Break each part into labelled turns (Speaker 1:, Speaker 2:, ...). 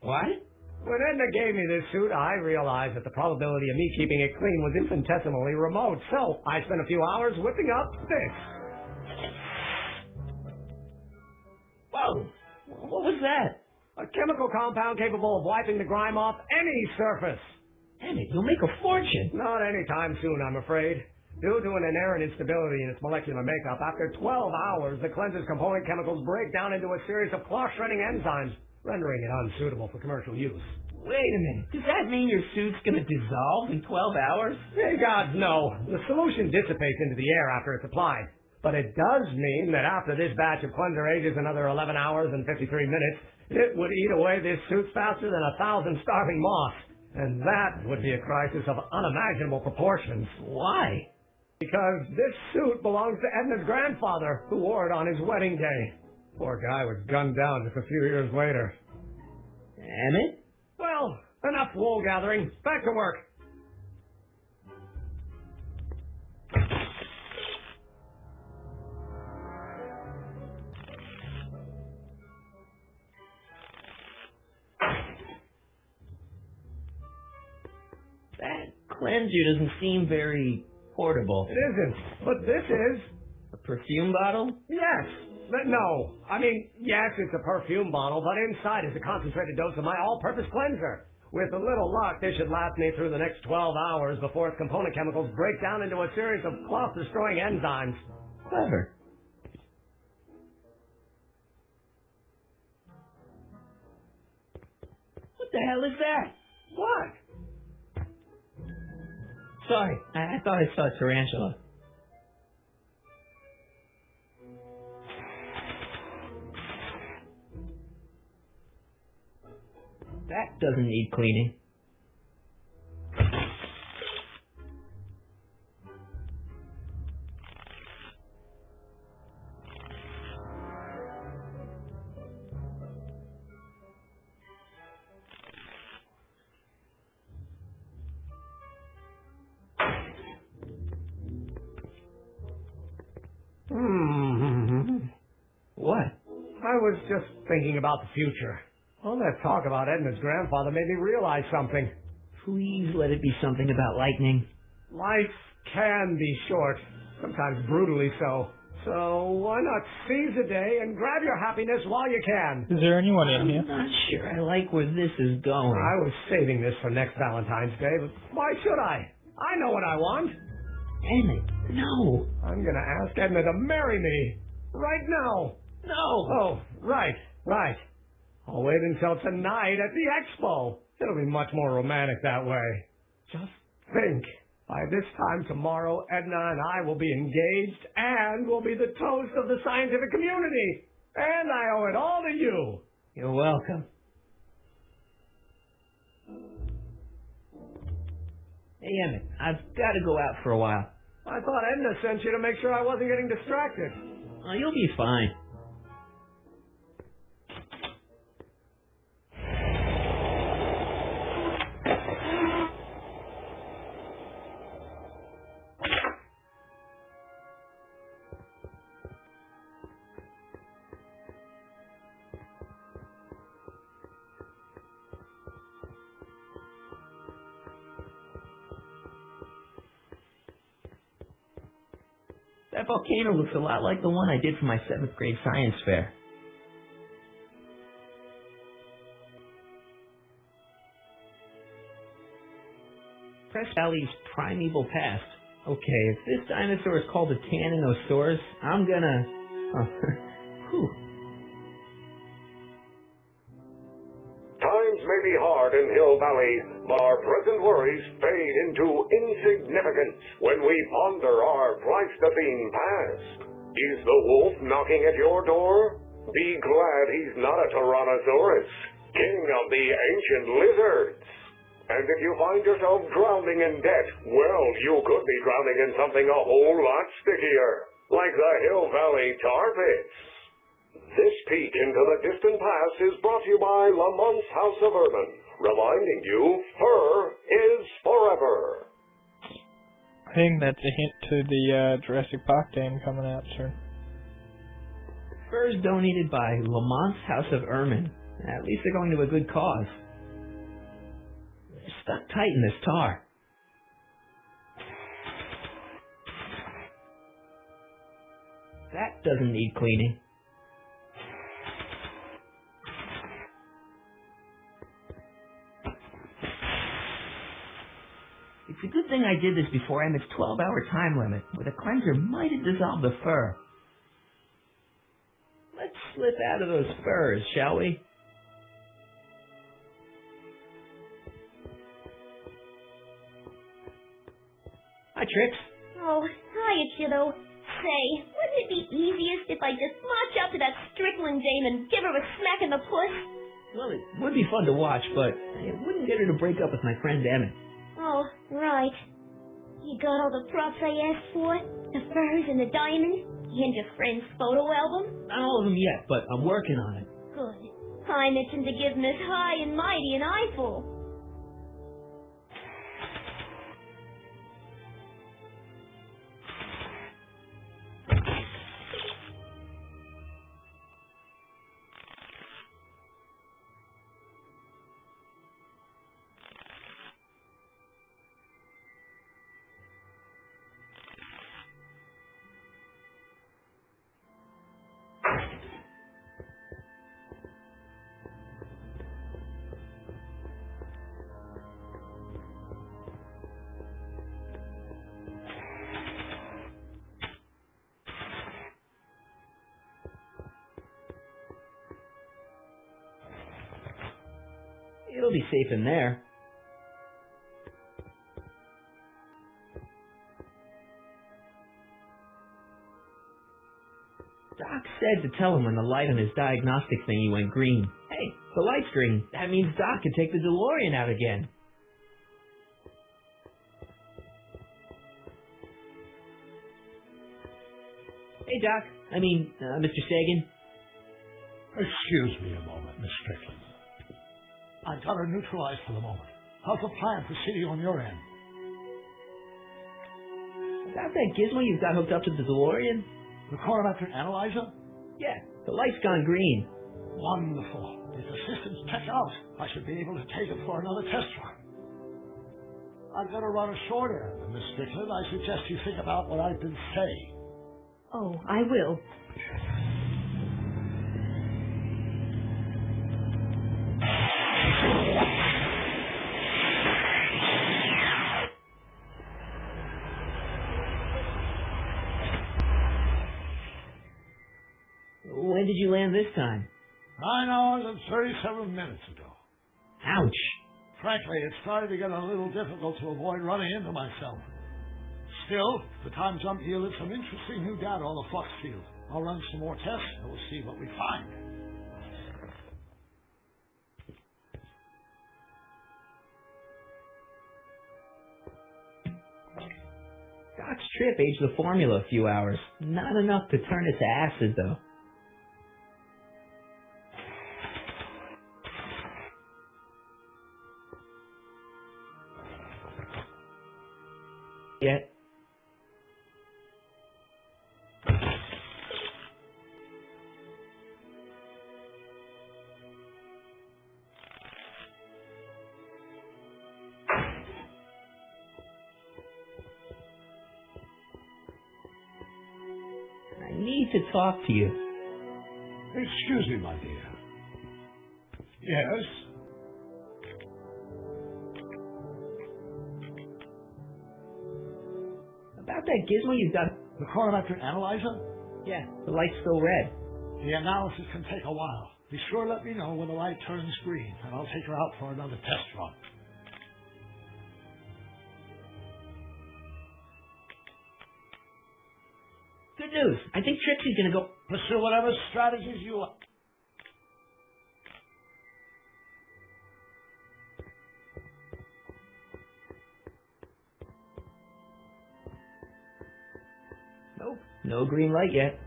Speaker 1: What?
Speaker 2: When Edna gave me this suit, I realized that the probability of me keeping it clean was infinitesimally remote, so I spent a few hours whipping up this.
Speaker 1: Whoa! What was that?
Speaker 2: A chemical compound capable of wiping the grime off any surface.
Speaker 1: Damn it, you'll make a fortune.
Speaker 2: Not anytime soon, I'm afraid. Due to an inherent instability in its molecular makeup, after 12 hours, the cleanser's component chemicals break down into a series of cloth-shredding enzymes, rendering it unsuitable for commercial use.
Speaker 1: Wait a minute, does that mean your suit's gonna dissolve in 12 hours?
Speaker 2: Hey, gods, no. The solution dissipates into the air after it's applied. But it does mean that after this batch of cleanser ages another 11 hours and 53 minutes, it would eat away this suit faster than 1,000 starving moths. And that would be a crisis of unimaginable proportions.
Speaker 1: Why?
Speaker 2: Because this suit belongs to Edna's grandfather, who wore it on his wedding day. Poor guy was gunned down just a few years later.
Speaker 1: Damn it.
Speaker 2: Well, enough wool gathering. Back to work.
Speaker 1: That cleanser doesn't seem very portable.
Speaker 2: It isn't, but this is.
Speaker 1: A perfume bottle?
Speaker 2: Yes. But no. I mean, yes, it's a perfume bottle, but inside is a concentrated dose of my all-purpose cleanser. With a little luck, this should last me through the next 12 hours before its component chemicals break down into a series of cloth-destroying enzymes.
Speaker 1: Clever. What the hell is that?
Speaker 2: What?
Speaker 1: Sorry, I thought I saw a tarantula. That doesn't need cleaning. What?
Speaker 2: I was just thinking about the future. All that talk about Edna's grandfather made me realize something.
Speaker 1: Please let it be something about lightning.
Speaker 2: Life can be short, sometimes brutally so. So why not seize the day and grab your happiness while you can?
Speaker 3: Is there anyone in here?
Speaker 1: I'm not sure I like where this is going.
Speaker 2: I was saving this for next Valentine's Day, but why should I? I know what I want.
Speaker 1: Damn it, no.
Speaker 2: I'm gonna ask Edna to marry me. Right now.
Speaker 1: No.
Speaker 2: Oh, right. I'll wait until tonight at the expo. It'll be much more romantic that way. Just think. By this time tomorrow, Edna and I will be engaged and will be the toast of the scientific community. And I owe it all to you.
Speaker 1: You're welcome. Hey, Emmett, I've got to go out for a while.
Speaker 2: I thought Edna sent you to make sure I wasn't getting distracted.
Speaker 1: Oh, you'll be fine. That volcano looks a lot like the one I did for my 7th grade science fair. Crest Valley's primeval past. Okay, if this dinosaur is called a Tannosaurus, I'm gonna... Oh, whew.
Speaker 4: Times may be hard in Hill Valley, but our present worries fade into insignificance when we ponder our Pleistocene past. Is the wolf knocking at your door? Be glad he's not a Tyrannosaurus, king of the ancient lizards. And if you find yourself drowning in debt, well, you could be drowning in something a whole lot stickier, like the Hill Valley tar pits. This peek into the distant past is brought to you by Lamont's House of Urban, reminding you, fur is forever.
Speaker 3: I think that's a hint to the Jurassic Park game coming out soon.
Speaker 1: Furs donated by Lamont's House of Ermine. At least they're going to a good cause. They're stuck tight in this tar. That doesn't need cleaning. It's a good thing I did this before Emmett's 12-hour time limit, where the cleanser might have dissolved the fur. Let's slip out of those furs, shall we? Hi, Trix.
Speaker 5: Oh, hiya, kiddo. Say, wouldn't it be easiest if I just march up to that Strickland dame and give her a smack in the puss?
Speaker 1: Well, it would be fun to watch, but it wouldn't get her to break up with my friend Emmett.
Speaker 5: Oh, right. You got all the props I asked for? The furs and the diamonds? And your friend's photo album?
Speaker 1: Not all of them yet, but I'm working on it.
Speaker 5: Good. I'm itching to give Miss High and Mighty an eyeful.
Speaker 1: It'll be safe in there. Doc said to tell him when the light on his diagnostic thingy went green. Hey, the light's green. That means Doc can take the DeLorean out again. Hey, Doc. Mr. Sagan.
Speaker 6: Excuse me a moment, Miss Strickland. I've got her neutralized for the moment. How's the plan proceeding on your end?
Speaker 1: About that gizmo you've got hooked up to the DeLorean?
Speaker 6: The chronometric analyzer?
Speaker 1: Yeah, the light's gone green.
Speaker 6: Wonderful. If the systems check out, I should be able to take it for another test run. I've got to run a short errand, Miss Strickland. I suggest you think about what I've been saying.
Speaker 5: Oh, I will.
Speaker 1: When did you land this time?
Speaker 6: 9 hours and 37 minutes ago.
Speaker 1: Ouch.
Speaker 6: Frankly, it's starting to get a little difficult to avoid running into myself. Still, the time jump yielded some interesting new data on the flux field. I'll run some more tests and we'll see what we find.
Speaker 1: Doc's trip aged the formula a few hours. Not enough to turn it to acid, though. Yet. I need to talk to you.
Speaker 6: Excuse me, my dear. Yes?
Speaker 1: About that gizmo you've got...
Speaker 6: The chronometric analyzer?
Speaker 1: Yeah, the light's still red.
Speaker 6: The analysis can take a while. Be sure to let me know when the light turns green, and I'll take her out for another test run.
Speaker 1: Good news. I think Trixie's gonna go...
Speaker 6: Pursue whatever strategies you like.
Speaker 1: Nope. No green light yet.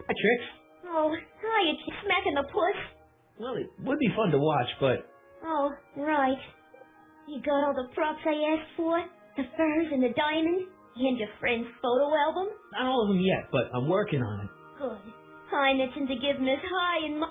Speaker 1: Hi, Trix.
Speaker 5: Oh, hiya, smacking the puss.
Speaker 1: Well, it would be fun to watch, but...
Speaker 5: Oh, right. You got all the props I asked for? The furs and the diamond? And your friend's photo album?
Speaker 1: Not all of them yet, but I'm working on it.
Speaker 5: Good. I'm itching to give Miss High and my...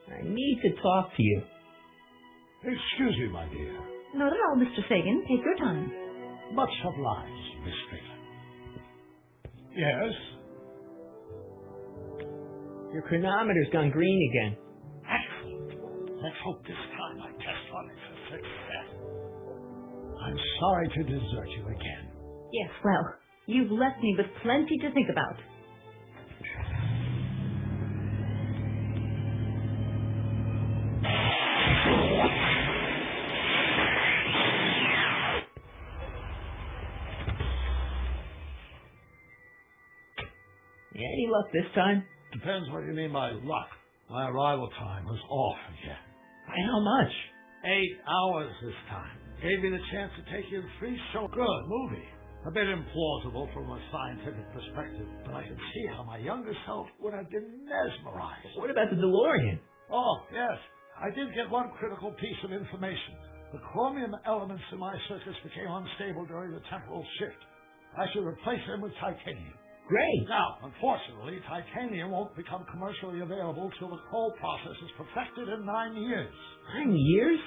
Speaker 1: I need to talk to you.
Speaker 6: Excuse me, my dear.
Speaker 7: Not at all, Mr. Sagan. Take your time.
Speaker 6: Much obliged, Miss Strickland. Yes?
Speaker 1: Your chronometer's gone green again.
Speaker 6: Excellent. Let's hope this time my test run is a success. I'm sorry to desert you again.
Speaker 7: Yes, well, you've left me with plenty to think about.
Speaker 1: Any luck this time?
Speaker 6: Depends what you mean by luck. My arrival time was off again.
Speaker 1: By how much?
Speaker 6: 8 hours this time. Gave me the chance to take in 3 so good movie. A bit implausible from a scientific perspective, but I can see how my younger self would have been mesmerized.
Speaker 1: What about the DeLorean?
Speaker 6: Oh, yes. I did get one critical piece of information. The chromium elements in my circuits became unstable during the temporal shift. I should replace them with titanium.
Speaker 1: Great.
Speaker 6: Now, unfortunately, titanium won't become commercially available till the coal process is perfected in 9 years.
Speaker 1: 9 years?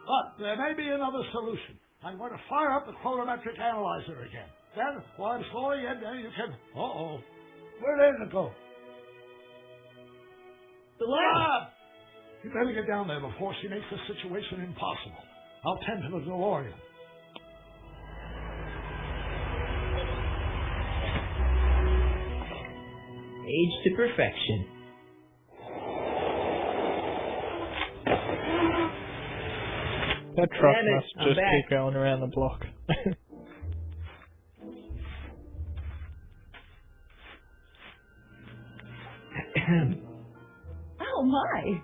Speaker 6: But there may be another solution. I'm going to fire up the chronometric analyzer again. Then, while I'm slowing in there, you can... Uh-oh. Where did it go?
Speaker 1: The lab!
Speaker 6: You better get down there before she makes the situation impossible. I'll tend to the DeLorean.
Speaker 1: Age to perfection.
Speaker 3: That truck
Speaker 1: Damn it,
Speaker 3: must
Speaker 1: I'm
Speaker 3: just
Speaker 1: back.
Speaker 3: keep going around the block.
Speaker 7: Oh, my.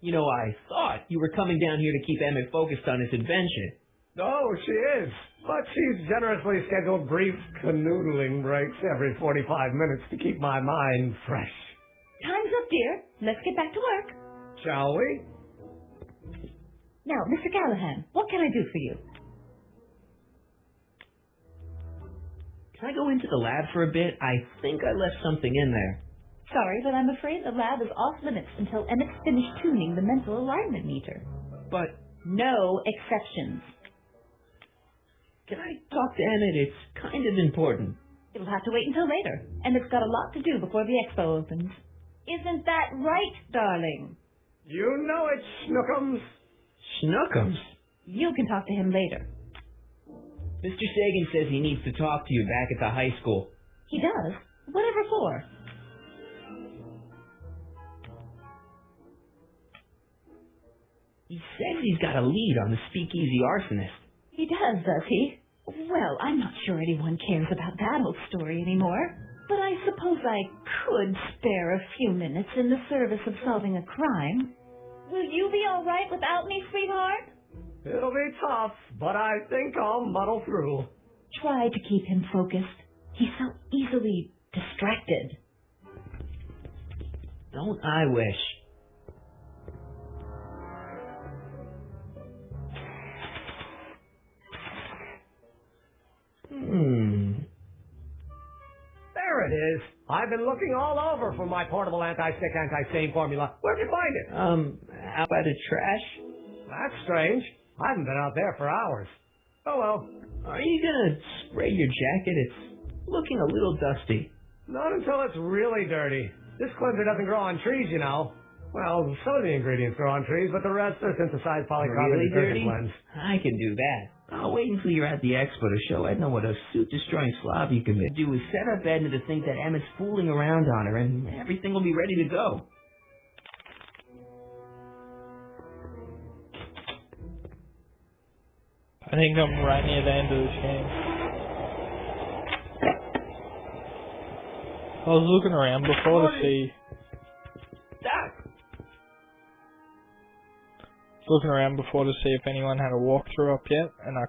Speaker 1: You know, I thought you were coming down here to keep Emmett focused on his invention.
Speaker 2: Oh, she is. But she's generously scheduled brief canoodling breaks every 45 minutes to keep my mind fresh.
Speaker 7: Time's up, dear. Let's get back to work.
Speaker 2: Shall we?
Speaker 7: Now, Mr. Callahan, what can I do for you?
Speaker 1: Can I go into the lab for a bit? I think I left something in there.
Speaker 7: Sorry, but I'm afraid the lab is off limits until Emmett's finished tuning the mental alignment meter.
Speaker 1: But
Speaker 7: No exceptions.
Speaker 1: can I talk to Emmett? It's kind of important.
Speaker 7: It'll have to wait until later. Emmett's got a lot to do before the expo opens. Isn't that right, darling?
Speaker 2: You know it, Snookums.
Speaker 1: Snookums?
Speaker 7: You can talk to him later.
Speaker 1: Mr. Sagan says he needs to talk to you back at the high school.
Speaker 7: He does? Whatever for?
Speaker 1: He says he's got a lead on the speakeasy arsonist.
Speaker 7: He does he? Well, I'm not sure anyone cares about that old story anymore. But I suppose I could spare a few minutes in the service of solving a crime.
Speaker 5: Will you be all right without me, sweetheart?
Speaker 2: It'll be tough, but I think I'll muddle through.
Speaker 7: Try to keep him focused. He's so easily distracted.
Speaker 1: Don't I wish?
Speaker 2: There it is. I've been looking all over for my portable anti-stick, anti-stain formula. Where'd you find it?
Speaker 1: Out by the trash?
Speaker 2: That's strange. I haven't been out there for hours. Oh well.
Speaker 1: Are you gonna spray your jacket? It's looking a little dusty.
Speaker 2: Not until it's really dirty. This cleanser doesn't grow on trees, you know. Well, some of the ingredients grow on trees, but the rest are synthesized polycarbonate
Speaker 1: Really
Speaker 2: detergent
Speaker 1: dirty?
Speaker 2: blends.
Speaker 1: I can do that. I'll wait until you're at the expo to show Edna what a suit-destroying slob you can do is set up Edna to think that Emmett's fooling around on her, and everything will be ready to go.
Speaker 3: I think I'm right near the end of this game. I was looking around before to see looking around before to see if anyone had a walkthrough up yet, and I